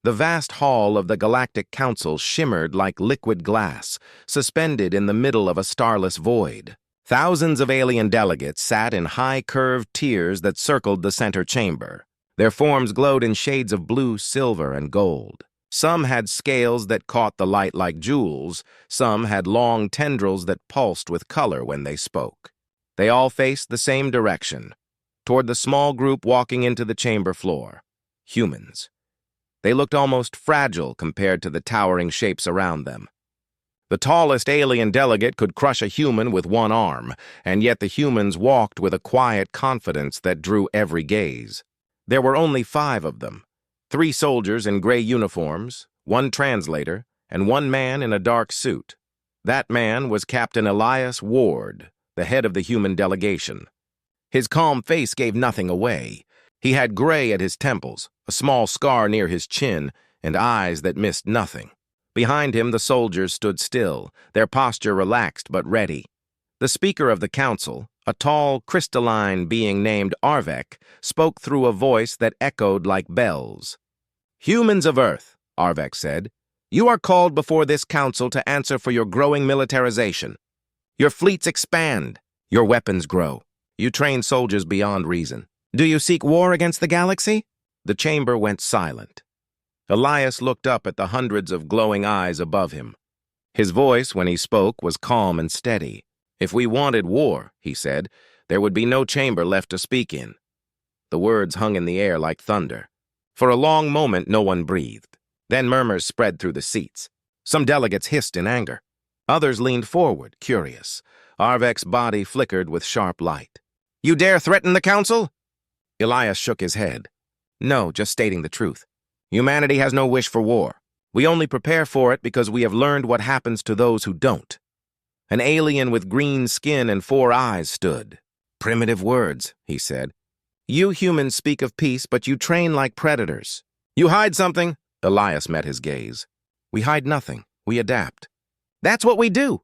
The vast hall of the Galactic Council shimmered like liquid glass, suspended in the middle of a starless void. Thousands of alien delegates sat in high curved tiers that circled the center chamber. Their forms glowed in shades of blue, silver, and gold. Some had scales that caught the light like jewels, some had long tendrils that pulsed with color when they spoke. They all faced the same direction, toward the small group walking into the chamber floor. Humans. They looked almost fragile compared to the towering shapes around them. The tallest alien delegate could crush a human with one arm, and yet the humans walked with a quiet confidence that drew every gaze. There were only 5 of them. 3 soldiers in gray uniforms, 1 translator, and 1 man in a dark suit. That man was Captain Elias Ward, the head of the human delegation. His calm face gave nothing away. He had gray at his temples, a small scar near his chin, and eyes that missed nothing. Behind him, the soldiers stood still, their posture relaxed but ready. The speaker of the council, a tall, crystalline being named Arvek, spoke through a voice that echoed like bells. "Humans of Earth," Arvek said, "you are called before this council to answer for your growing militarization. Your fleets expand, your weapons grow. You train soldiers beyond reason. Do you seek war against the galaxy?" The chamber went silent. Elias looked up at the hundreds of glowing eyes above him. His voice, when he spoke, was calm and steady. "If we wanted war," he said, "there would be no chamber left to speak in." The words hung in the air like thunder. For a long moment, no one breathed. Then murmurs spread through the seats. Some delegates hissed in anger. Others leaned forward, curious. Arvek's body flickered with sharp light. "You dare threaten the council?" Elias shook his head. "No, just stating the truth. Humanity has no wish for war. We only prepare for it because we have learned what happens to those who don't." An alien with green skin and 4 eyes stood. "Primitive words," he said. "You humans speak of peace, but you train like predators. You hide something." Elias met his gaze. "We hide nothing. We adapt." "That's what we do."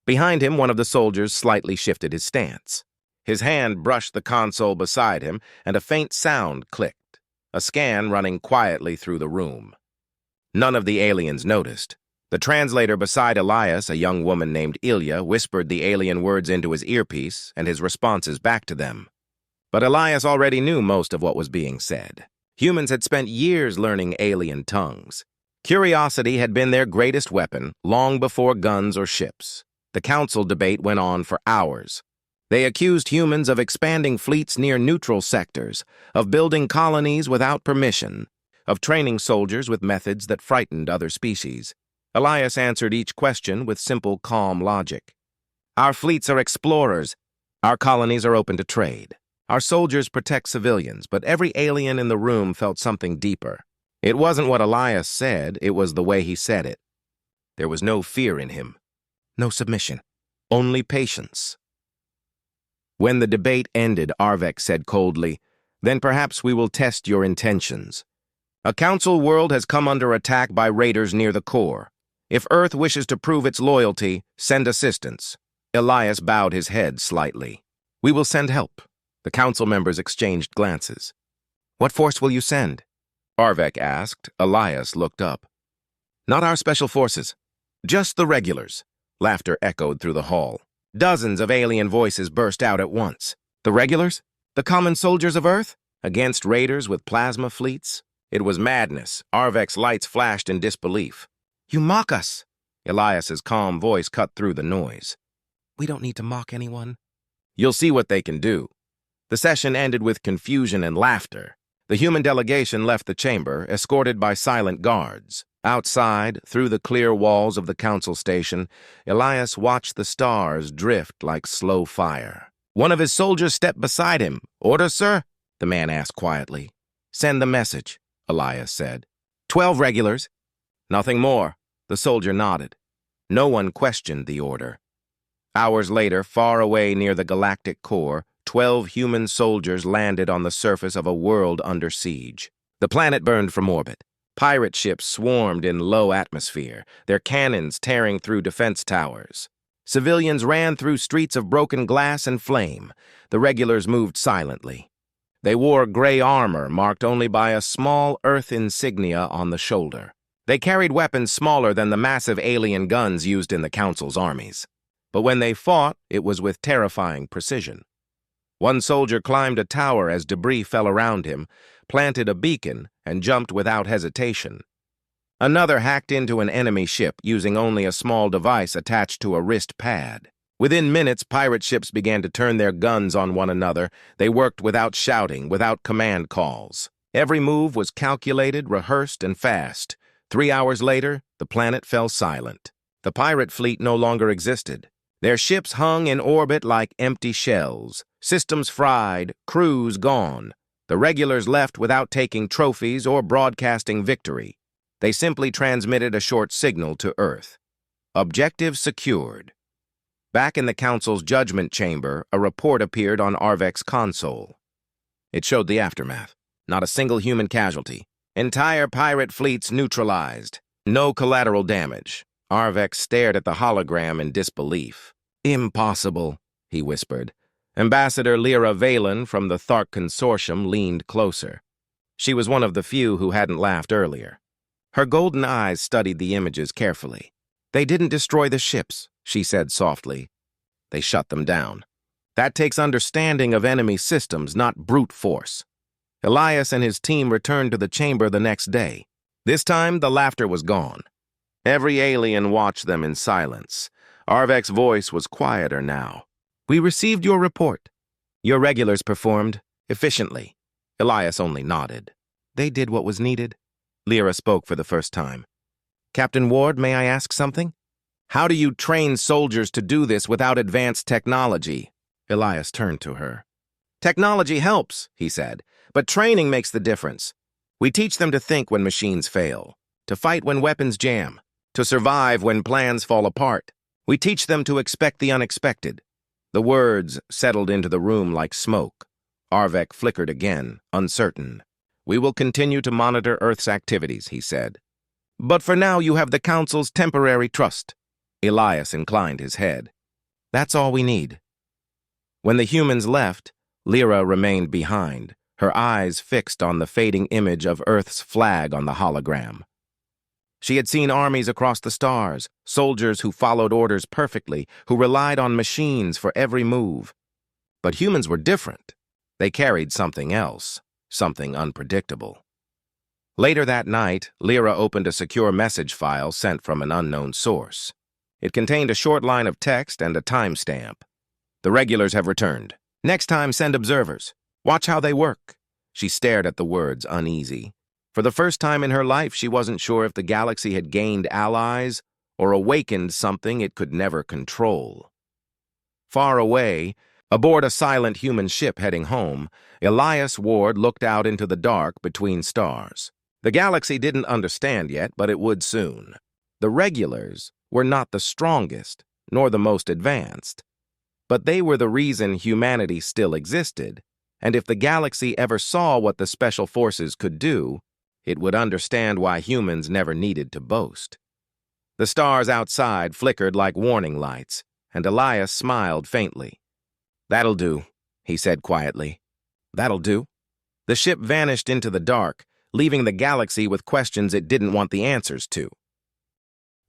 Behind him, one of the soldiers slightly shifted his stance. His hand brushed the console beside him, and a faint sound clicked, a scan running quietly through the room. None of the aliens noticed. The translator beside Elias, a young woman named Ilya, whispered the alien words into his earpiece and his responses back to them. But Elias already knew most of what was being said. Humans had spent years learning alien tongues. Curiosity had been their greatest weapon long before guns or ships. The council debate went on for hours. They accused humans of expanding fleets near neutral sectors, of building colonies without permission, of training soldiers with methods that frightened other species. Elias answered each question with simple, calm logic. "Our fleets are explorers. Our colonies are open to trade. Our soldiers protect civilians," but every alien in the room felt something deeper. It wasn't what Elias said, it was the way he said it. There was no fear in him, no submission, only patience. When the debate ended, Arvek said coldly, "Then perhaps we will test your intentions. A council world has come under attack by raiders near the core. If Earth wishes to prove its loyalty, send assistance." Elias bowed his head slightly. "We will send help." The council members exchanged glances. "What force will you send?" Arvek asked. Elias looked up. "Not our special forces. Just the regulars." Laughter echoed through the hall. Dozens of alien voices burst out at once. "The regulars? The common soldiers of Earth? Against raiders with plasma fleets?" It was madness. Arvek's lights flashed in disbelief. "You mock us!" Elias's calm voice cut through the noise. "We don't need to mock anyone." "You'll see what they can do." The session ended with confusion and laughter. The human delegation left the chamber, escorted by silent guards. Outside, through the clear walls of the council station, Elias watched the stars drift like slow fire. One of his soldiers stepped beside him. "Order, sir?" the man asked quietly. "Send the message," Elias said. 12 regulars." "Nothing more." The soldier nodded. No one questioned the order. Hours later, far away near the galactic core, 12 human soldiers landed on the surface of a world under siege. The planet burned from orbit. Pirate ships swarmed in low atmosphere, their cannons tearing through defense towers. Civilians ran through streets of broken glass and flame. The regulars moved silently. They wore gray armor marked only by a small Earth insignia on the shoulder. They carried weapons smaller than the massive alien guns used in the Council's armies. But when they fought, it was with terrifying precision. One soldier climbed a tower as debris fell around him, planted a beacon, and jumped without hesitation. Another hacked into an enemy ship using only a small device attached to a wrist pad. Within minutes, pirate ships began to turn their guns on one another. They worked without shouting, without command calls. Every move was calculated, rehearsed, and fast. 3 hours later, the planet fell silent. The pirate fleet no longer existed. Their ships hung in orbit like empty shells. Systems fried, crews gone. The regulars left without taking trophies or broadcasting victory. They simply transmitted a short signal to Earth. Objective secured. Back in the Council's judgment chamber, a report appeared on Arvek's console. It showed the aftermath. Not a single human casualty. Entire pirate fleets neutralized. No collateral damage. Arvek stared at the hologram in disbelief. "Impossible," he whispered. Ambassador Lyra Valen from the Thark Consortium leaned closer. She was one of the few who hadn't laughed earlier. Her golden eyes studied the images carefully. "They didn't destroy the ships," she said softly. "They shut them down. That takes understanding of enemy systems, not brute force." Elias and his team returned to the chamber the next day. This time, the laughter was gone. Every alien watched them in silence. Arvek's voice was quieter now. "We received your report. Your regulars performed efficiently." Elias only nodded. "They did what was needed." Lyra spoke for the first time. "Captain Ward, may I ask something? How do you train soldiers to do this without advanced technology?" Elias turned to her. "Technology helps," he said, "but training makes the difference. We teach them to think when machines fail, to fight when weapons jam, to survive when plans fall apart. We teach them to expect the unexpected." The words settled into the room like smoke. Arvek flickered again, uncertain. "We will continue to monitor Earth's activities," he said. "But for now you have the Council's temporary trust." Elias inclined his head. "That's all we need." When the humans left, Lyra remained behind, her eyes fixed on the fading image of Earth's flag on the hologram. She had seen armies across the stars, soldiers who followed orders perfectly, who relied on machines for every move. But humans were different. They carried something else, something unpredictable. Later that night, Lyra opened a secure message file sent from an unknown source. It contained a short line of text and a timestamp. "The regulars have returned. Next time, send observers. Watch how they work." She stared at the words, uneasy. For the first time in her life, she wasn't sure if the galaxy had gained allies or awakened something it could never control. Far away, aboard a silent human ship heading home, Elias Ward looked out into the dark between stars. The galaxy didn't understand yet, but it would soon. The regulars were not the strongest, nor the most advanced. But they were the reason humanity still existed, and if the galaxy ever saw what the special forces could do, it would understand why humans never needed to boast. The stars outside flickered like warning lights, and Elias smiled faintly. "That'll do," he said quietly. "That'll do." The ship vanished into the dark, leaving the galaxy with questions it didn't want the answers to.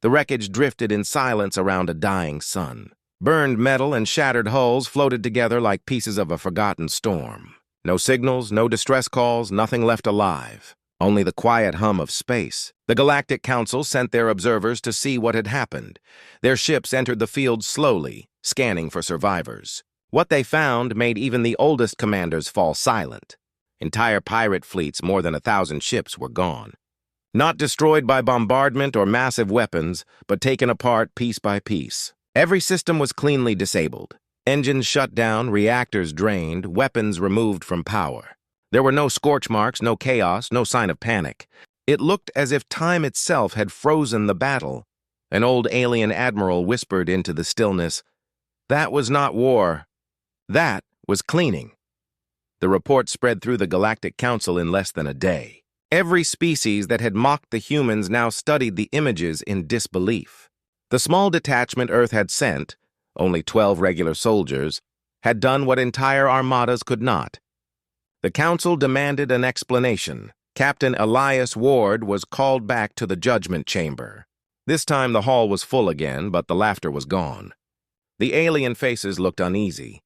The wreckage drifted in silence around a dying sun. Burned metal and shattered hulls floated together like pieces of a forgotten storm. No signals, no distress calls, nothing left alive. Only the quiet hum of space. The Galactic Council sent their observers to see what had happened. Their ships entered the field slowly, scanning for survivors. What they found made even the oldest commanders fall silent. Entire pirate fleets, more than 1,000 ships, were gone. Not destroyed by bombardment or massive weapons, but taken apart piece by piece. Every system was cleanly disabled. Engines shut down, reactors drained, weapons removed from power. There were no scorch marks, no chaos, no sign of panic. It looked as if time itself had frozen the battle. An old alien admiral whispered into the stillness, "That was not war. That was cleaning." The report spread through the Galactic Council in less than a day. Every species that had mocked the humans now studied the images in disbelief. The small detachment Earth had sent, only 12 regular soldiers, had done what entire armadas could not. The council demanded an explanation. Captain Elias Ward was called back to the judgment chamber. This time the hall was full again, but the laughter was gone. The alien faces looked uneasy.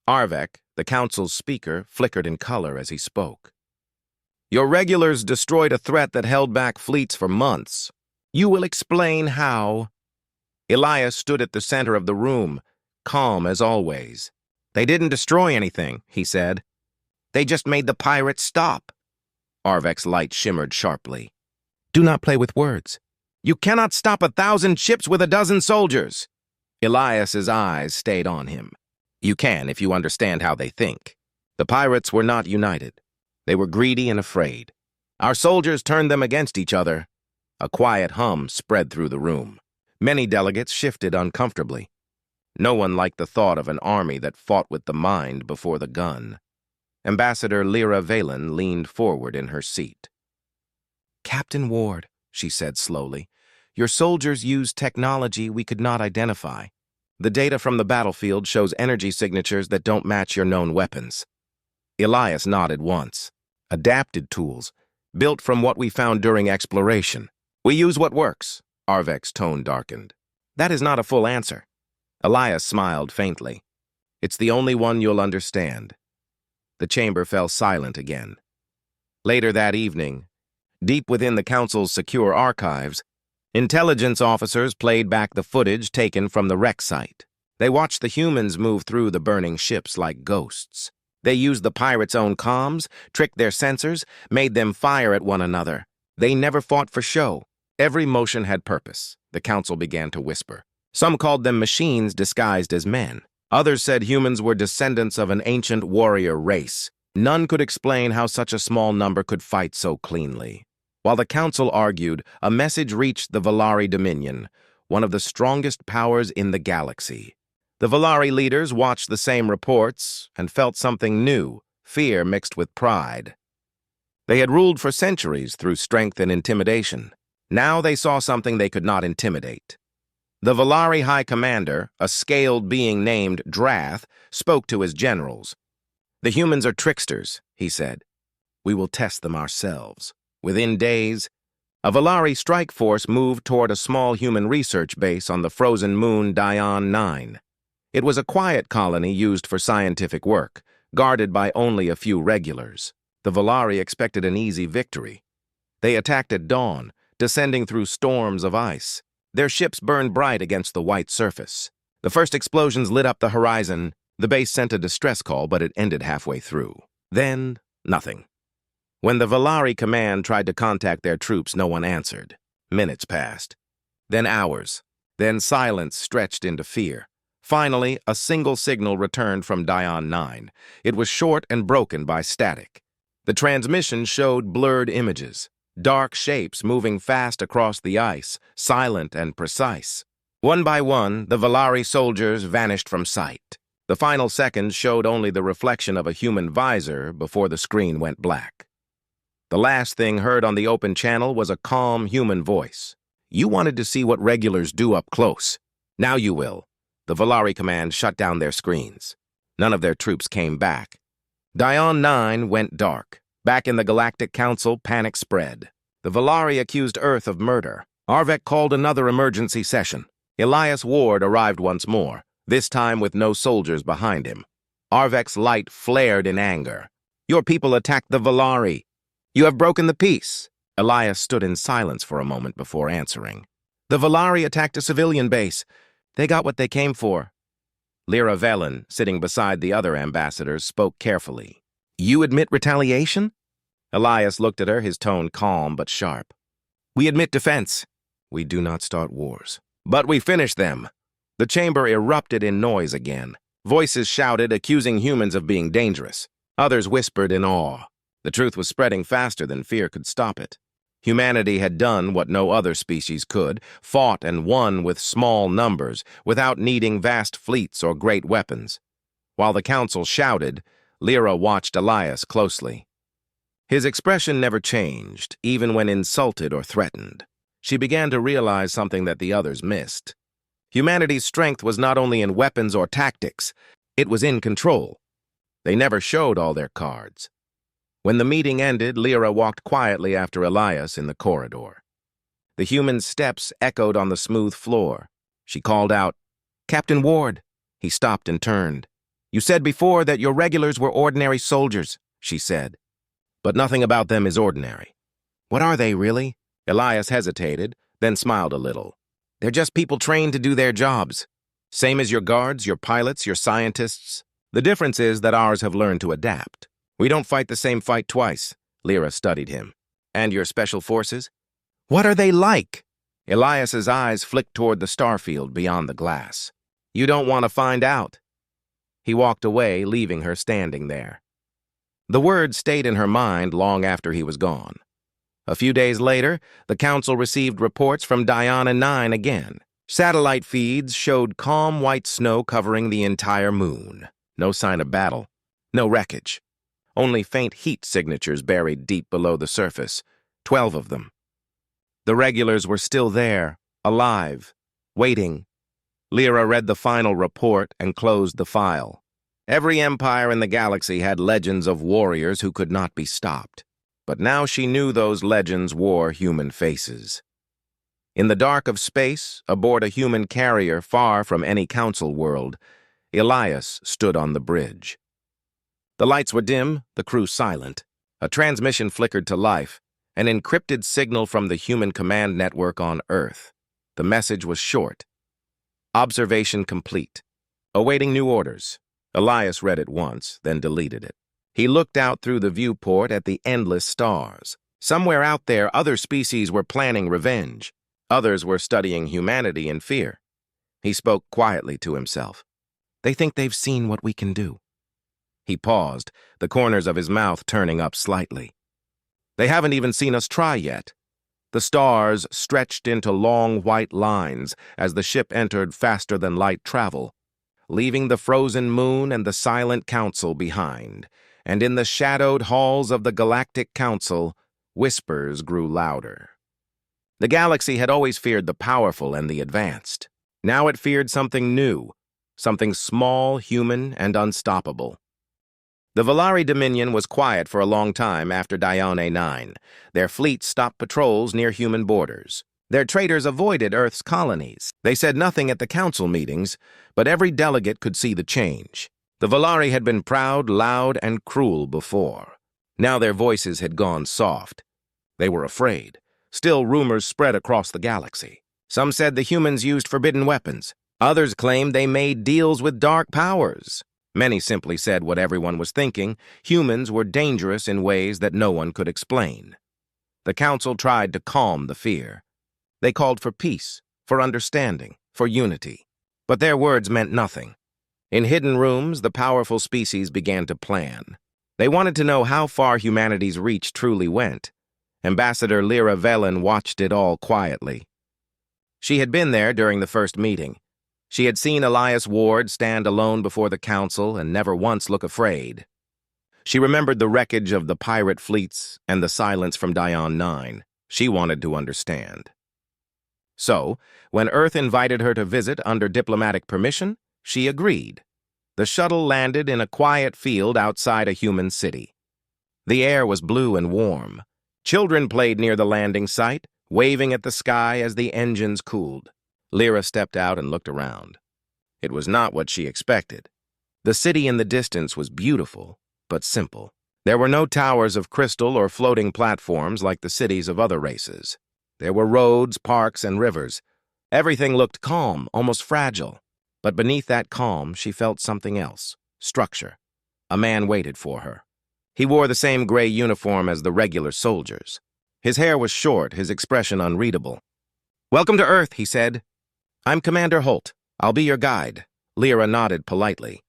Arvek, the council's speaker, flickered in color as he spoke. Your regulars destroyed a threat that held back fleets for months. You will explain how. Elias stood at the center of the room, calm as always. They didn't destroy anything, he said. They just made the pirates stop. Arvek's light shimmered sharply. Do not play with words. You cannot stop 1,000 ships with 12 soldiers. Elias's eyes stayed on him. You can if you understand how they think. The pirates were not united. They were greedy and afraid. Our soldiers turned them against each other. A quiet hum spread through the room. Many delegates shifted uncomfortably. No one liked the thought of an army that fought with the mind before the gun. Ambassador Lyra Valen leaned forward in her seat. Captain Ward, she said slowly, your soldiers used technology we could not identify. The data from the battlefield shows energy signatures that don't match your known weapons. Elias nodded once. Adapted tools, built from what we found during exploration. We use what works. Arvek's tone darkened. That is not a full answer. Elias smiled faintly. It's the only one you'll understand. The chamber fell silent again. Later that evening, deep within the council's secure archives, intelligence officers played back the footage taken from the wreck site. They watched the humans move through the burning ships like ghosts. They used the pirates' own comms, tricked their sensors, made them fire at one another. They never fought for show. Every motion had purpose, the council began to whisper. Some called them machines disguised as men. Others said humans were descendants of an ancient warrior race. None could explain how such a small number could fight so cleanly. While the council argued, a message reached the Valari Dominion, one of the strongest powers in the galaxy. The Valari leaders watched the same reports and felt something new, fear mixed with pride. They had ruled for centuries through strength and intimidation. Now they saw something they could not intimidate. The Valari High Commander, a scaled being named Drath, spoke to his generals. The humans are tricksters, he said. We will test them ourselves. Within days, a Valari strike force moved toward a small human research base on the frozen moon Dion 9. It was a quiet colony used for scientific work, guarded by only a few regulars. The Valari expected an easy victory. They attacked at dawn, descending through storms of ice. Their ships burned bright against the white surface. The first explosions lit up the horizon. The base sent a distress call, but it ended halfway through. Then, nothing. When the Valari command tried to contact their troops, no one answered. Minutes passed. Then hours. Then silence stretched into fear. Finally, a single signal returned from Dion 9. It was short and broken by static. The transmission showed blurred images, dark shapes moving fast across the ice, silent and precise. One by one, the Valari soldiers vanished from sight. The final seconds showed only the reflection of a human visor before the screen went black. The last thing heard on the open channel was a calm human voice. You wanted to see what regulars do up close. Now you will. The Valari command shut down their screens. None of their troops came back. Dion 9 went dark. Back in the Galactic Council, panic spread. The Valari accused Earth of murder. Arvek called another emergency session. Elias Ward arrived once more, this time with no soldiers behind him. Arvek's light flared in anger. Your people attacked the Valari. You have broken the peace. Elias stood in silence for a moment before answering. The Valari attacked a civilian base. They got what they came for. Lyra Valen, sitting beside the other ambassadors, spoke carefully. You admit retaliation? Elias looked at her, his tone calm but sharp. We admit defense. We do not start wars. But we finish them. The chamber erupted in noise again. Voices shouted, accusing humans of being dangerous. Others whispered in awe. The truth was spreading faster than fear could stop it. Humanity had done what no other species could, fought and won with small numbers, without needing vast fleets or great weapons. While the council shouted, Lyra watched Elias closely. His expression never changed, even when insulted or threatened. She began to realize something that the others missed. Humanity's strength was not only in weapons or tactics, it was in control. They never showed all their cards. When the meeting ended, Lyra walked quietly after Elias in the corridor. The human's steps echoed on the smooth floor. She called out, "Captain Ward." He stopped and turned. "You said before that your regulars were ordinary soldiers," she said. "But nothing about them is ordinary." "What are they, really?" Elias hesitated, then smiled a little. "They're just people trained to do their jobs. Same as your guards, your pilots, your scientists. The difference is that ours have learned to adapt. We don't fight the same fight twice." Lyra studied him. "And your special forces?" "What are they like?" Elias's eyes flicked toward the starfield beyond the glass. "You don't want to find out." He walked away, leaving her standing there. The words stayed in her mind long after he was gone. A few days later, the Council received reports from Diana 9 again. Satellite feeds showed calm white snow covering the entire moon. No sign of battle. No wreckage. Only faint heat signatures buried deep below the surface. 12 of them. The regulars were still there, alive, waiting. Lyra read the final report and closed the file. Every empire in the galaxy had legends of warriors who could not be stopped. But now she knew those legends wore human faces. In the dark of space, aboard a human carrier far from any council world, Elias stood on the bridge. The lights were dim, the crew silent. A transmission flickered to life, an encrypted signal from the human command network on Earth. The message was short. "Observation complete. Awaiting new orders." Elias read it once, then deleted it. He looked out through the viewport at the endless stars. Somewhere out there, other species were planning revenge. Others were studying humanity in fear. He spoke quietly to himself. "They think they've seen what we can do." He paused, the corners of his mouth turning up slightly. "They haven't even seen us try yet." The stars stretched into long white lines as the ship entered faster-than-light travel, leaving the frozen moon and the silent council behind. And in the shadowed halls of the Galactic Council, whispers grew louder. The galaxy had always feared the powerful and the advanced. Now it feared something new, something small, human, and unstoppable. The Valari Dominion was quiet for a long time after Dione 9. Their fleet stopped patrols near human borders. Their traders avoided Earth's colonies. They said nothing at the council meetings, but every delegate could see the change. The Valari had been proud, loud, and cruel before. Now their voices had gone soft. They were afraid. Still, rumors spread across the galaxy. Some said the humans used forbidden weapons. Others claimed they made deals with dark powers. Many simply said what everyone was thinking: humans were dangerous in ways that no one could explain. The council tried to calm the fear. They called for peace, for understanding, for unity. But their words meant nothing. In hidden rooms, the powerful species began to plan. They wanted to know how far humanity's reach truly went. Ambassador Lyra Velen watched it all quietly. She had been there during the first meeting. She had seen Elias Ward stand alone before the council and never once look afraid. She remembered the wreckage of the pirate fleets and the silence from Dione 9. She wanted to understand. So, when Earth invited her to visit under diplomatic permission, she agreed. The shuttle landed in a quiet field outside a human city. The air was blue and warm. Children played near the landing site, waving at the sky as the engines cooled. Lyra stepped out and looked around. It was not what she expected. The city in the distance was beautiful, but simple. There were no towers of crystal or floating platforms like the cities of other races. There were roads, parks, and rivers. Everything looked calm, almost fragile. But beneath that calm, she felt something else: structure. A man waited for her. He wore the same gray uniform as the regular soldiers. His hair was short, his expression unreadable. "Welcome to Earth," he said. "I'm Commander Holt. I'll be your guide." Lyra nodded politely.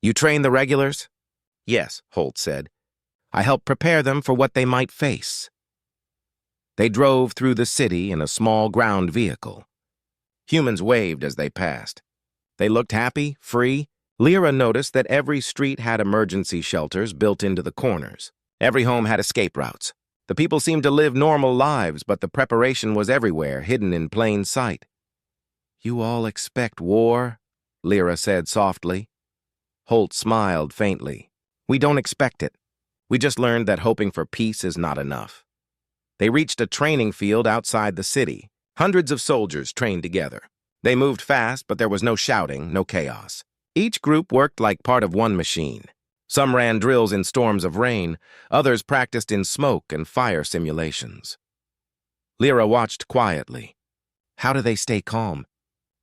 "You train the regulars?" "Yes," Holt said. "I help prepare them for what they might face." They drove through the city in a small ground vehicle. Humans waved as they passed. They looked happy, free. Lyra noticed that every street had emergency shelters built into the corners. Every home had escape routes. The people seemed to live normal lives, but the preparation was everywhere, hidden in plain sight. "You all expect war?" Lyra said softly. Holt smiled faintly. "We don't expect it. We just learned that hoping for peace is not enough. They reached a training field outside the city. Hundreds of soldiers trained together. They moved fast, but there was no shouting, no chaos. Each group worked like part of one machine. Some ran drills in storms of rain, others practiced in smoke and fire simulations. Lyra watched quietly. How do they stay calm?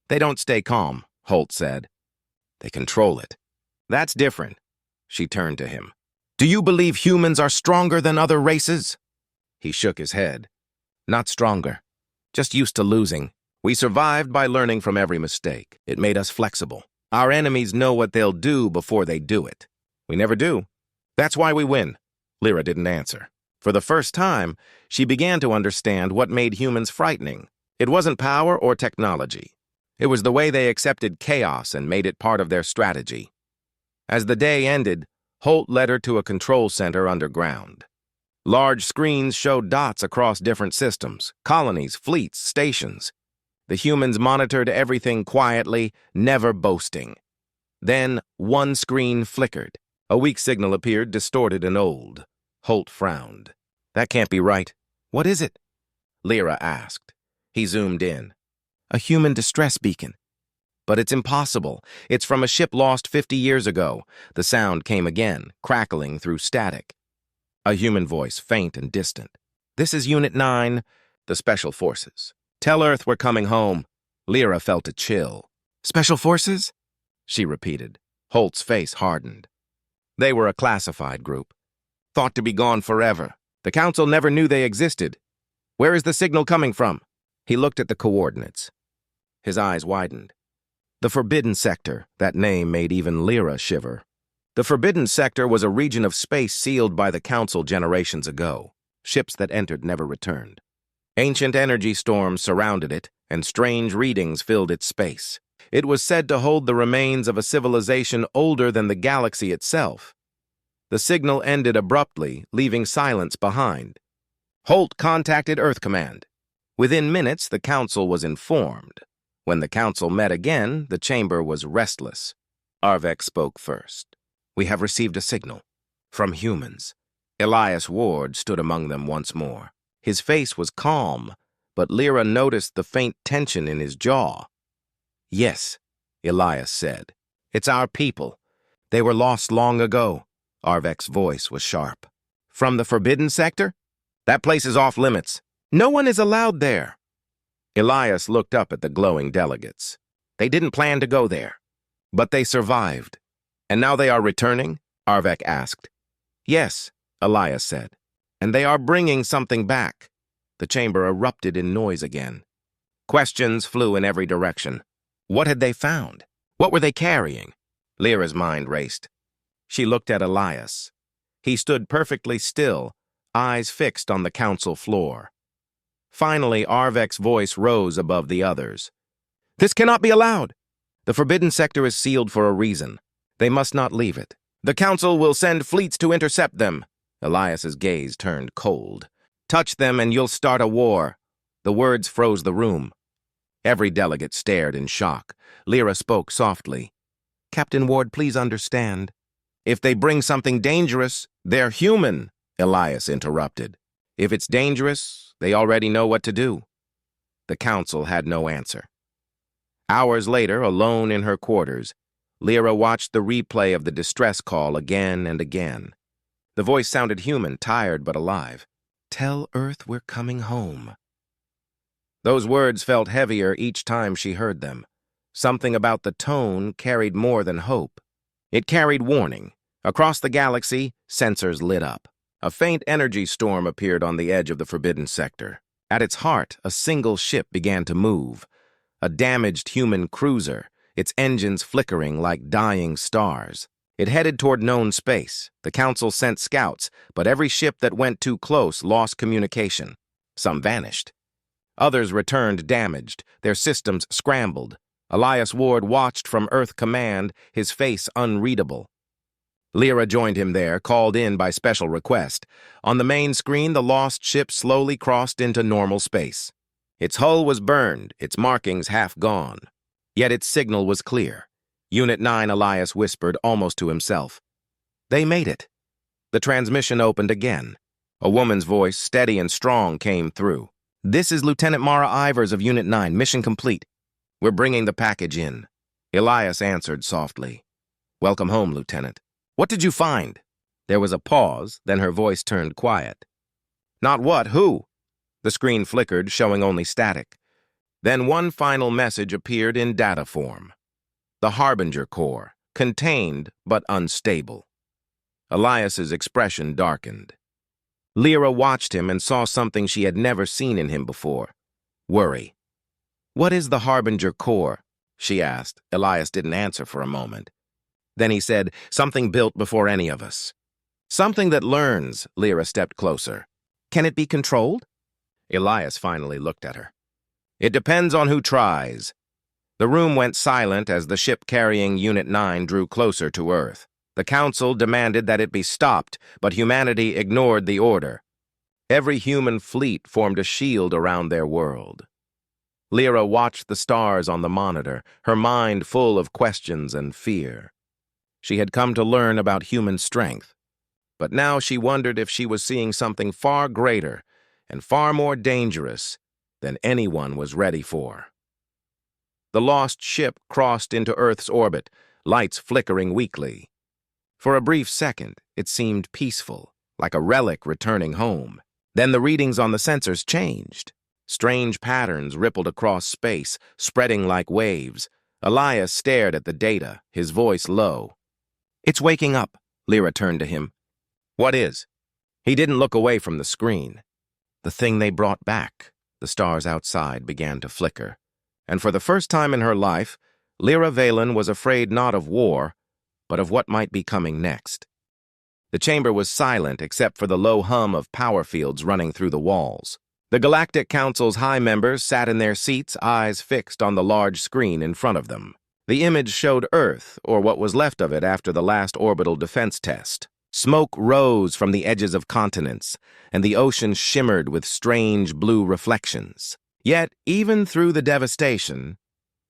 They don't stay calm, Holt said. They control it. That's different. She turned to him. Do you believe humans are stronger than other races? He shook his head. Not stronger. Just used to losing. We survived by learning from every mistake. It made us flexible. Our enemies know what they'll do before they do it. We never do. That's why we win. Lyra didn't answer. For the first time, she began to understand what made humans frightening. It wasn't power or technology. It was the way they accepted chaos and made it part of their strategy. As the day ended, Holt led her to a control center underground. Large screens showed dots across different systems, colonies, fleets, stations. The humans monitored everything quietly, never boasting. Then one screen flickered. A weak signal appeared, distorted and old. Holt frowned. That can't be right. What is it? Lyra asked. He zoomed in. A human distress beacon. But it's impossible. It's from a ship lost 50 years ago. The sound came again, crackling through static. A human voice, faint and distant. This is Unit 9, the Special Forces. Tell Earth we're coming home. Lyra felt a chill. Special Forces? She repeated. Holt's face hardened. They were a classified group. Thought to be gone forever. The Council never knew they existed. Where is the signal coming from? He looked at the coordinates. His eyes widened. The Forbidden Sector, that name made even Lyra shiver. The Forbidden Sector was a region of space sealed by the Council generations ago. Ships that entered never returned. Ancient energy storms surrounded it, and strange readings filled its space. It was said to hold the remains of a civilization older than the galaxy itself. The signal ended abruptly, leaving silence behind. Holt contacted Earth Command. Within minutes, the Council was informed. When the Council met again, the chamber was restless. Arvek spoke first. We have received a signal. From humans. Elias Ward stood among them once more. His face was calm, but Lyra noticed the faint tension in his jaw. Yes, Elias said. It's our people. They were lost long ago. Arvek's voice was sharp. From the Forbidden Sector? That place is off limits. No one is allowed there. Elias looked up at the glowing delegates. They didn't plan to go there. But they survived. And now they are returning? Arvek asked. Yes, Elias said. And they are bringing something back. The chamber erupted in noise again. Questions flew in every direction. What had they found? What were they carrying? Lyra's mind raced. She looked at Elias. He stood perfectly still, eyes fixed on the council floor. Finally, Arvek's voice rose above the others. This cannot be allowed. The Forbidden Sector is sealed for a reason. They must not leave it. The Council will send fleets to intercept them. Elias's gaze turned cold. Touch them and you'll start a war. The words froze the room. Every delegate stared in shock. Lyra spoke softly. Captain Ward, please understand. If they bring something dangerous, they're human, Elias interrupted. If it's dangerous, they already know what to do. The Council had no answer. Hours later, alone in her quarters, Lyra watched the replay of the distress call again and again. The voice sounded human, tired but alive. Tell Earth we're coming home. Those words felt heavier each time she heard them. Something about the tone carried more than hope. It carried warning. Across the galaxy, sensors lit up. A faint energy storm appeared on the edge of the Forbidden Sector. At its heart, a single ship began to move. A damaged human cruiser, its engines flickering like dying stars. It headed toward known space. The Council sent scouts, but every ship that went too close lost communication. Some vanished. Others returned damaged, their systems scrambled. Elias Ward watched from Earth Command, his face unreadable. Lyra joined him there, called in by special request. On the main screen, the lost ship slowly crossed into normal space. Its hull was burned, its markings half gone. Yet its signal was clear. Unit 9, Elias whispered almost to himself. They made it. The transmission opened again. A woman's voice, steady and strong, came through. "This is Lieutenant Mara Ivers of Unit 9, mission complete. We're bringing the package in." Elias answered softly. "Welcome home, Lieutenant. What did you find?" There was a pause, then her voice turned quiet. "Not what, who?" The screen flickered, showing only static. Then one final message appeared in data form. The Harbinger Core, contained but unstable. Elias's expression darkened. Lyra watched him and saw something she had never seen in him before. Worry. "What is the Harbinger Core?" she asked. Elias didn't answer for a moment. Then he said, "Something built before any of us." "Something that learns." Lyra stepped closer. "Can it be controlled?" Elias finally looked at her. "It depends on who tries." The room went silent as the ship carrying Unit 9 drew closer to Earth. The Council demanded that it be stopped, but humanity ignored the order. Every human fleet formed a shield around their world. Lyra watched the stars on the monitor, her mind full of questions and fear. She had come to learn about human strength, but now she wondered if she was seeing something far greater and far more dangerous than anyone was ready for. The lost ship crossed into Earth's orbit, lights flickering weakly. For a brief second, it seemed peaceful, like a relic returning home. Then the readings on the sensors changed. Strange patterns rippled across space, spreading like waves. Elias stared at the data, his voice low. "It's waking up," Lyra turned to him. "What is?" He didn't look away from the screen. "The thing they brought back." The stars outside began to flicker. And for the first time in her life, Lyra Valen was afraid not of war, but of what might be coming next. The chamber was silent except for the low hum of power fields running through the walls. The Galactic Council's high members sat in their seats, eyes fixed on the large screen in front of them. The image showed Earth, or what was left of it after the last orbital defense test. Smoke rose from the edges of continents, and the ocean shimmered with strange blue reflections. Yet, even through the devastation,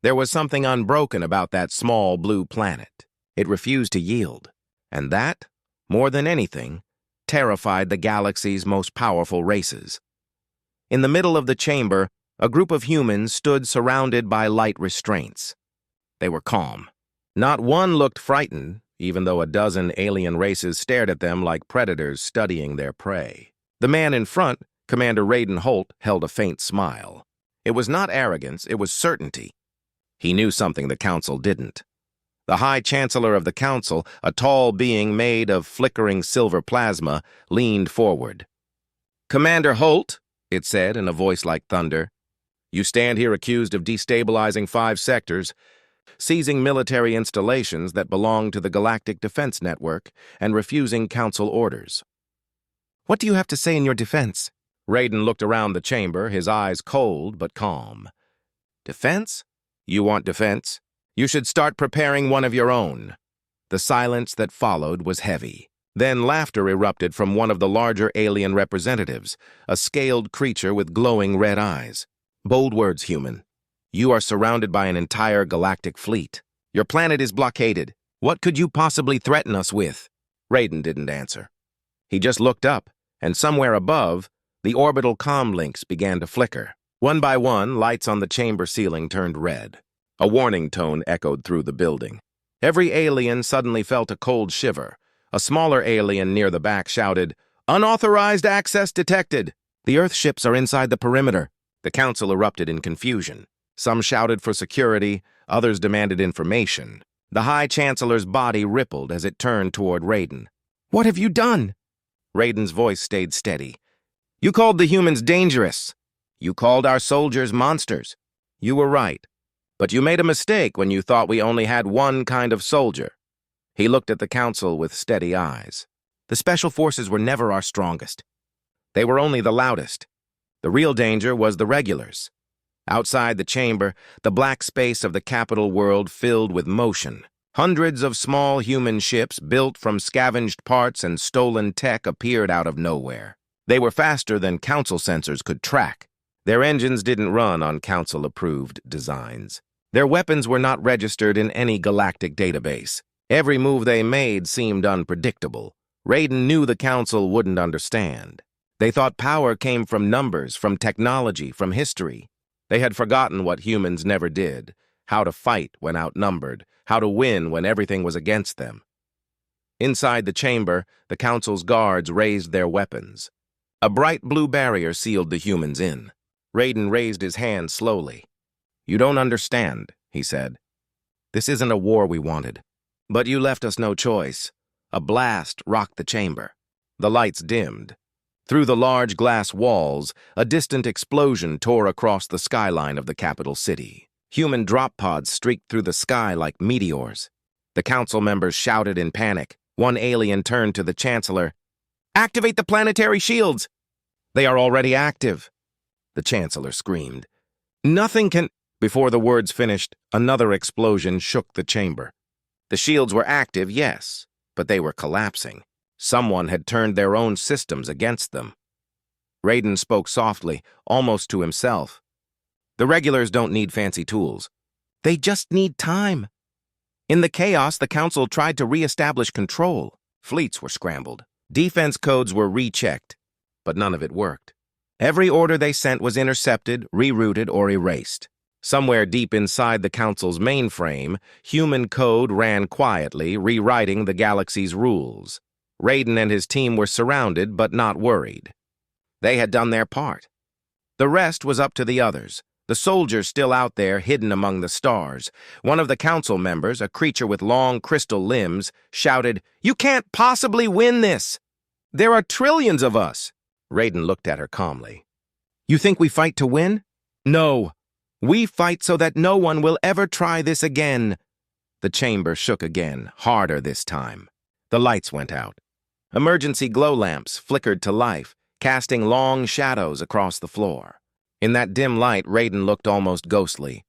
there was something unbroken about that small blue planet. It refused to yield, and that, more than anything, terrified the galaxy's most powerful races. In the middle of the chamber, a group of humans stood surrounded by light restraints. They were calm. Not one looked frightened, even though a dozen alien races stared at them like predators studying their prey. The man in front, Commander Raiden Holt, held a faint smile. It was not arrogance, it was certainty. He knew something the Council didn't. The High Chancellor of the Council, a tall being made of flickering silver plasma, leaned forward. "Commander Holt," it said in a voice like thunder, "you stand here accused of destabilizing 5 sectors, seizing military installations that belong to the Galactic Defense Network, and refusing Council orders. What do you have to say in your defense?" Raiden looked around the chamber, his eyes cold but calm. "Defense? You want defense? You should start preparing one of your own." The silence that followed was heavy. Then laughter erupted from one of the larger alien representatives, a scaled creature with glowing red eyes. "Bold words, human. You are surrounded by an entire galactic fleet. Your planet is blockaded. What could you possibly threaten us with?" Raiden didn't answer. He just looked up, and somewhere above, the orbital comm links began to flicker. One by one, lights on the chamber ceiling turned red. A warning tone echoed through the building. Every alien suddenly felt a cold shiver. A smaller alien near the back shouted, "Unauthorized access detected! The Earth ships are inside the perimeter." The Council erupted in confusion. Some shouted for security, others demanded information. The High Chancellor's body rippled as it turned toward Raiden. "What have you done?" Raiden's voice stayed steady. "You called the humans dangerous. You called our soldiers monsters. You were right. But you made a mistake when you thought we only had one kind of soldier." He looked at the Council with steady eyes. "The Special Forces were never our strongest. They were only the loudest. The real danger was the regulars." Outside the chamber, the black space of the capital world filled with motion. Hundreds of small human ships built from scavenged parts and stolen tech appeared out of nowhere. They were faster than Council sensors could track. Their engines didn't run on Council-approved designs. Their weapons were not registered in any galactic database. Every move they made seemed unpredictable, Raiden knew the council wouldn't understand. They thought power came from numbers, from technology, from history. They had forgotten what humans never did, how to fight when outnumbered, how to win when everything was against them. Inside the chamber, the council's guards raised their weapons. A bright blue barrier sealed the humans in. Raiden raised his hand slowly. "You don't understand," he said. "This isn't a war we wanted. But you left us no choice." A blast rocked the chamber. The lights dimmed. Through the large glass walls, a distant explosion tore across the skyline of the capital city. Human drop pods streaked through the sky like meteors. The council members shouted in panic. One alien turned to the Chancellor. "Activate the planetary shields!" "They are already active," the Chancellor screamed. "Nothing can—" Before the words finished, another explosion shook the chamber. The shields were active, yes, but they were collapsing. Someone had turned their own systems against them. Raiden spoke softly, almost to himself. "The regulars don't need fancy tools. They just need time." In the chaos, the Council tried to re-establish control. Fleets were scrambled. Defense codes were rechecked, but none of it worked. Every order they sent was intercepted, rerouted, or erased. Somewhere deep inside the Council's mainframe, human code ran quietly, rewriting the galaxy's rules. Raiden and his team were surrounded, but not worried. They had done their part. The rest was up to the others. The soldiers still out there, hidden among the stars. One of the council members, a creature with long crystal limbs, shouted, "You can't possibly win this! There are trillions of us!" Raiden looked at her calmly. "You think we fight to win? No. We fight so that no one will ever try this again." The chamber shook again, harder this time. The lights went out. Emergency glow lamps flickered to life, casting long shadows across the floor. In that dim light, Raiden looked almost ghostly.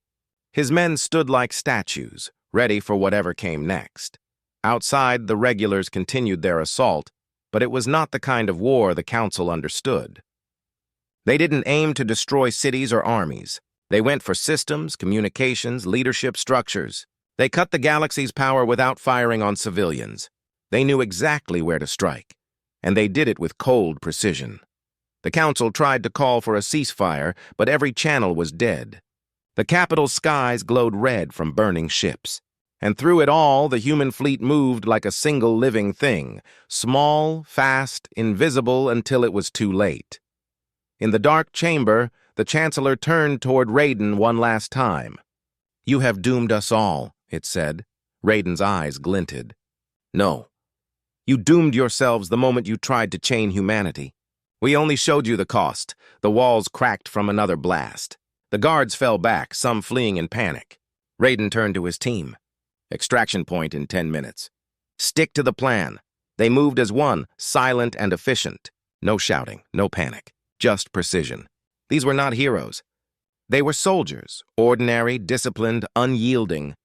His men stood like statues, ready for whatever came next. Outside, the regulars continued their assault, but it was not the kind of war the Council understood. They didn't aim to destroy cities or armies. They went for systems, communications, leadership structures. They cut the galaxy's power without firing on civilians. They knew exactly where to strike, and they did it with cold precision. The Council tried to call for a ceasefire, but every channel was dead. The capital's skies glowed red from burning ships. And through it all, the human fleet moved like a single living thing, small, fast, invisible until it was too late. In the dark chamber, the Chancellor turned toward Raiden one last time. "You have doomed us all," it said. Raiden's eyes glinted. "No. You doomed yourselves the moment you tried to chain humanity. We only showed you the cost." The walls cracked from another blast. The guards fell back, some fleeing in panic. Raiden turned to his team. "Extraction point in 10 minutes. Stick to the plan." They moved as one, silent and efficient. No shouting, no panic, just precision. These were not heroes. They were soldiers, ordinary, disciplined, unyielding,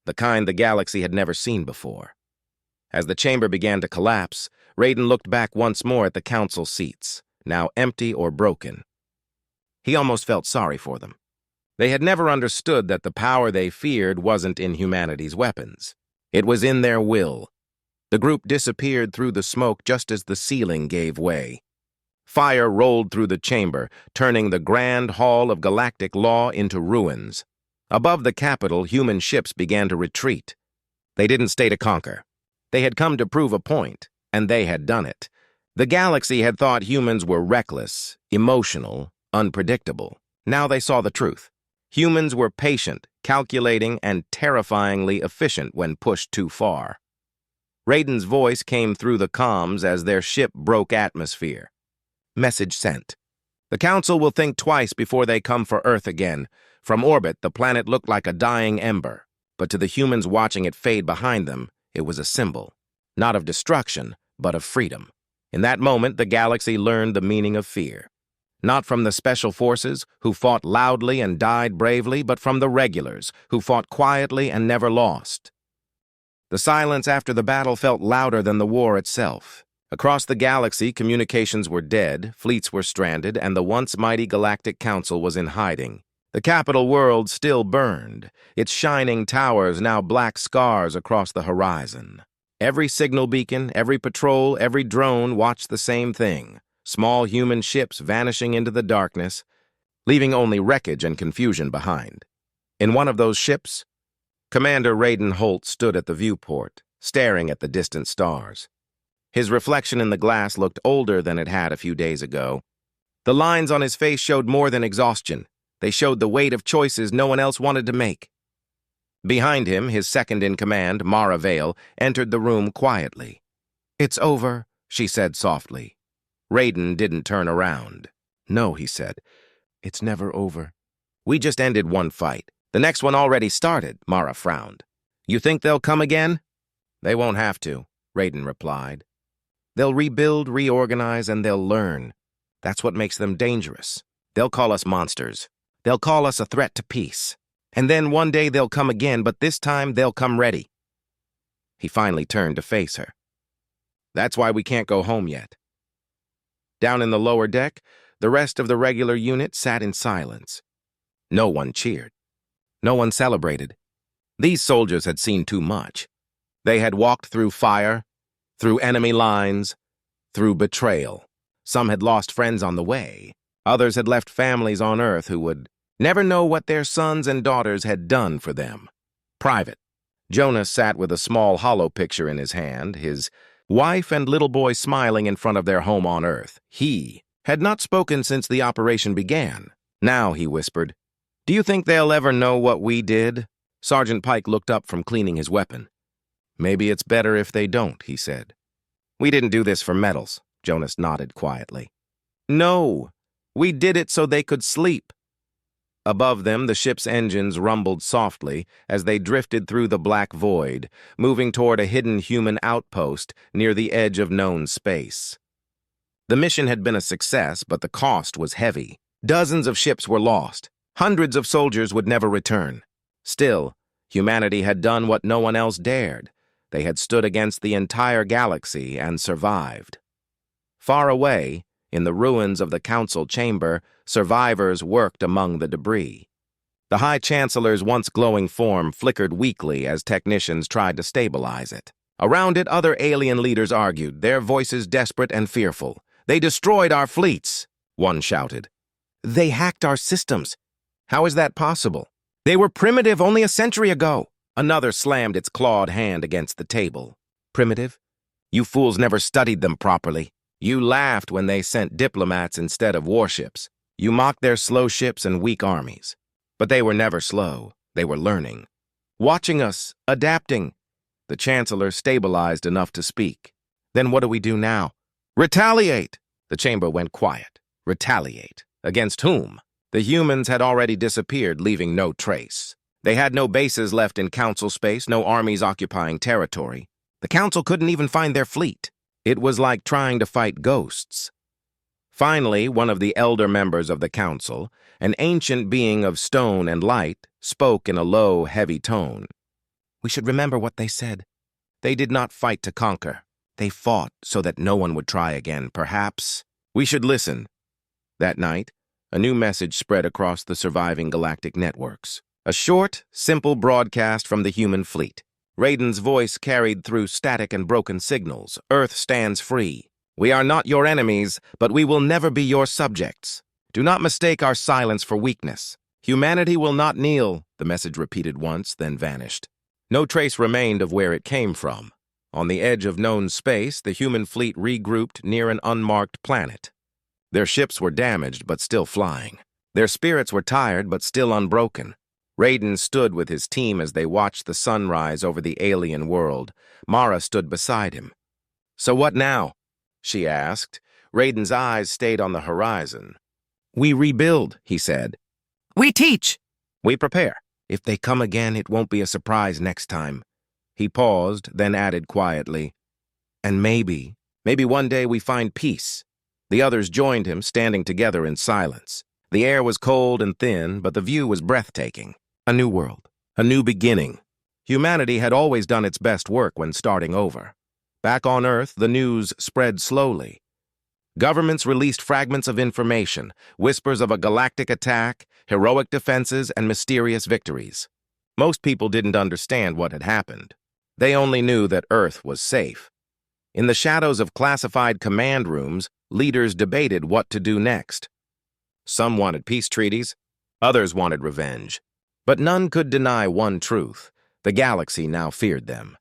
the kind the galaxy had never seen before. As the chamber began to collapse, Raiden looked back once more at the council seats, now empty or broken. He almost felt sorry for them. They had never understood that the power they feared wasn't in humanity's weapons. It was in their will. The group disappeared through the smoke just as the ceiling gave way. Fire rolled through the chamber, turning the grand hall of galactic law into ruins. Above the capital, human ships began to retreat. They didn't stay to conquer. They had come to prove a point, and they had done it. The galaxy had thought humans were reckless, emotional, unpredictable. Now they saw the truth. Humans were patient, calculating, and terrifyingly efficient when pushed too far. Raiden's voice came through the comms as their ship broke atmosphere. Message sent. The Council will think twice before they come for Earth again. From orbit, the planet looked like a dying ember, but to the humans watching it fade behind them, it was a symbol, not of destruction, but of freedom. In that moment, the galaxy learned the meaning of fear. Not from the special forces, who fought loudly and died bravely, but from the regulars, who fought quietly and never lost. The silence after the battle felt louder than the war itself. Across the galaxy, communications were dead, fleets were stranded, and the once mighty Galactic Council was in hiding. The capital world still burned, its shining towers now black scars across the horizon. Every signal beacon, every patrol, every drone watched the same thing. Small human ships vanishing into the darkness, leaving only wreckage and confusion behind. In one of those ships, Commander Raiden Holt stood at the viewport, staring at the distant stars. His reflection in the glass looked older than it had a few days ago. The lines on his face showed more than exhaustion. They showed the weight of choices no one else wanted to make. Behind him, his second-in-command, Mara Vale, entered the room quietly. "It's over," she said softly. Raiden didn't turn around. "No," he said. "It's never over. We just ended one fight. The next one already started," Mara frowned. "You think they'll come again?" "They won't have to," Raiden replied. "They'll rebuild, reorganize, and they'll learn. That's what makes them dangerous. They'll call us monsters. They'll call us a threat to peace. And then one day they'll come again, but this time they'll come ready." He finally turned to face her. "That's why we can't go home yet." Down in the lower deck, the rest of the regular unit sat in silence. No one cheered. No one celebrated. These soldiers had seen too much. They had walked through fire, through enemy lines, through betrayal. Some had lost friends on the way. Others had left families on Earth who would never know what their sons and daughters had done for them. Private Jonas sat with a small hollow picture in his hand, his wife and little boy smiling in front of their home on Earth. He had not spoken since the operation began. Now he whispered, "Do you think they'll ever know what we did?" Sergeant Pike looked up from cleaning his weapon. "Maybe it's better if they don't," he said. "We didn't do this for medals," Jonas nodded quietly. "No, we did it so they could sleep." Above them, the ship's engines rumbled softly as they drifted through the black void, moving toward a hidden human outpost near the edge of known space. The mission had been a success, but the cost was heavy. Dozens of ships were lost. Hundreds of soldiers would never return. Still, humanity had done what no one else dared. They had stood against the entire galaxy and survived. Far away, in the ruins of the council chamber, survivors worked among the debris. The High Chancellor's once glowing form flickered weakly as technicians tried to stabilize it. Around it, other alien leaders argued, their voices desperate and fearful. "They destroyed our fleets," one shouted. "They hacked our systems. How is that possible? They were primitive only a century ago." Another slammed its clawed hand against the table. "Primitive? You fools never studied them properly. You laughed when they sent diplomats instead of warships. You mocked their slow ships and weak armies. But they were never slow. They were learning. Watching us, adapting." The Chancellor stabilized enough to speak. "Then what do we do now?" "Retaliate!" The chamber went quiet. Retaliate. Against whom? The humans had already disappeared, leaving no trace. They had no bases left in Council space, no armies occupying territory. The Council couldn't even find their fleet. It was like trying to fight ghosts. Finally, one of the elder members of the Council, an ancient being of stone and light, spoke in a low, heavy tone. "We should remember what they said. They did not fight to conquer. They fought so that no one would try again. Perhaps we should listen." That night, a new message spread across the surviving galactic networks. A short, simple broadcast from the human fleet. Raiden's voice carried through static and broken signals. "Earth stands free. We are not your enemies, but we will never be your subjects. Do not mistake our silence for weakness. Humanity will not kneel," the message repeated once, then vanished. No trace remained of where it came from. On the edge of known space, the human fleet regrouped near an unmarked planet. Their ships were damaged, but still flying. Their spirits were tired, but still unbroken. Raiden stood with his team as they watched the sun rise over the alien world. Mara stood beside him. "So what now?" she asked. Raiden's eyes stayed on the horizon. "We rebuild," he said. "We teach." "We prepare. If they come again, it won't be a surprise next time." He paused, then added quietly, "And maybe one day we find peace." The others joined him, standing together in silence. The air was cold and thin, but the view was breathtaking. A new world, a new beginning. Humanity had always done its best work when starting over. Back on Earth, the news spread slowly. Governments released fragments of information, whispers of a galactic attack, heroic defenses, and mysterious victories. Most people didn't understand what had happened. They only knew that Earth was safe. In the shadows of classified command rooms, leaders debated what to do next. Some wanted peace treaties, others wanted revenge. But none could deny one truth: the galaxy now feared them.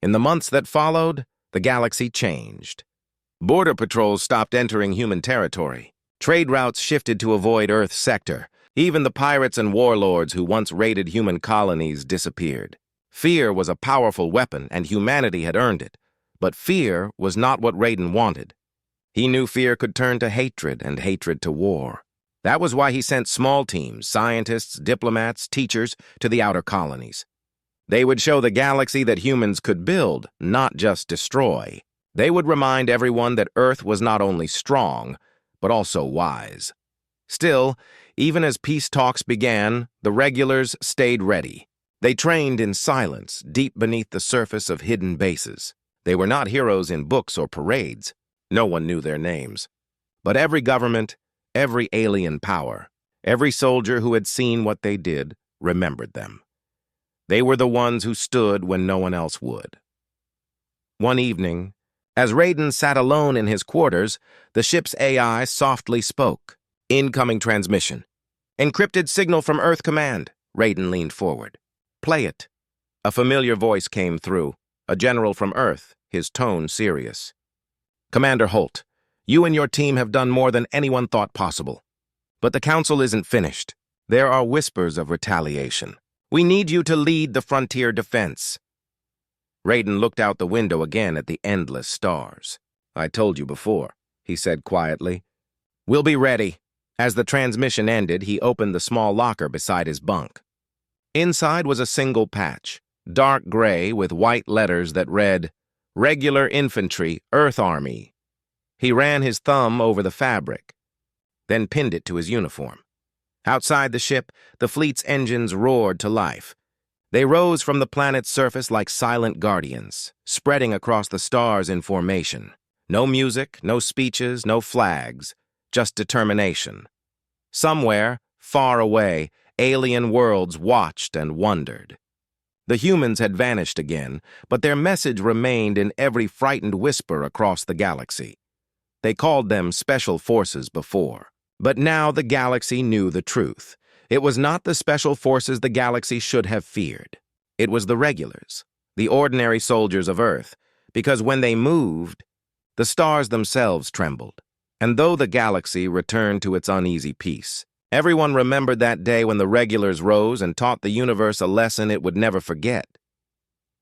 In the months that followed, the galaxy changed. Border patrols stopped entering human territory. Trade routes shifted to avoid Earth's sector. Even the pirates and warlords who once raided human colonies disappeared. Fear was a powerful weapon, and humanity had earned it. But fear was not what Raiden wanted. He knew fear could turn to hatred, and hatred to war. That was why he sent small teams, scientists, diplomats, teachers, to the outer colonies. They would show the galaxy that humans could build, not just destroy. They would remind everyone that Earth was not only strong, but also wise. Still, even as peace talks began, the regulars stayed ready. They trained in silence, deep beneath the surface of hidden bases. They were not heroes in books or parades. No one knew their names. But every government, every alien power, every soldier who had seen what they did, remembered them. They were the ones who stood when no one else would. One evening, as Raiden sat alone in his quarters, the ship's AI softly spoke. Incoming transmission. Encrypted signal from Earth Command. Raiden leaned forward. Play it. A familiar voice came through. A general from Earth, his tone serious. Commander Holt, you and your team have done more than anyone thought possible. But the Council isn't finished. There are whispers of retaliation. We need you to lead the frontier defense. Raiden looked out the window again at the endless stars. I told you before, he said quietly. We'll be ready. As the transmission ended, he opened the small locker beside his bunk. Inside was a single patch, dark gray with white letters that read, Regular Infantry, Earth Army. He ran his thumb over the fabric, then pinned it to his uniform. Outside the ship, the fleet's engines roared to life. They rose from the planet's surface like silent guardians, spreading across the stars in formation. No music, no speeches, no flags, just determination. Somewhere, far away, alien worlds watched and wondered. The humans had vanished again, but their message remained in every frightened whisper across the galaxy. They called them Special Forces before. But now the galaxy knew the truth. It was not the Special Forces the galaxy should have feared. It was the regulars, the ordinary soldiers of Earth, because when they moved, the stars themselves trembled. And though the galaxy returned to its uneasy peace, everyone remembered that day when the regulars rose and taught the universe a lesson it would never forget.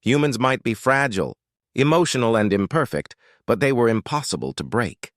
Humans might be fragile, emotional, and imperfect, but they were impossible to break.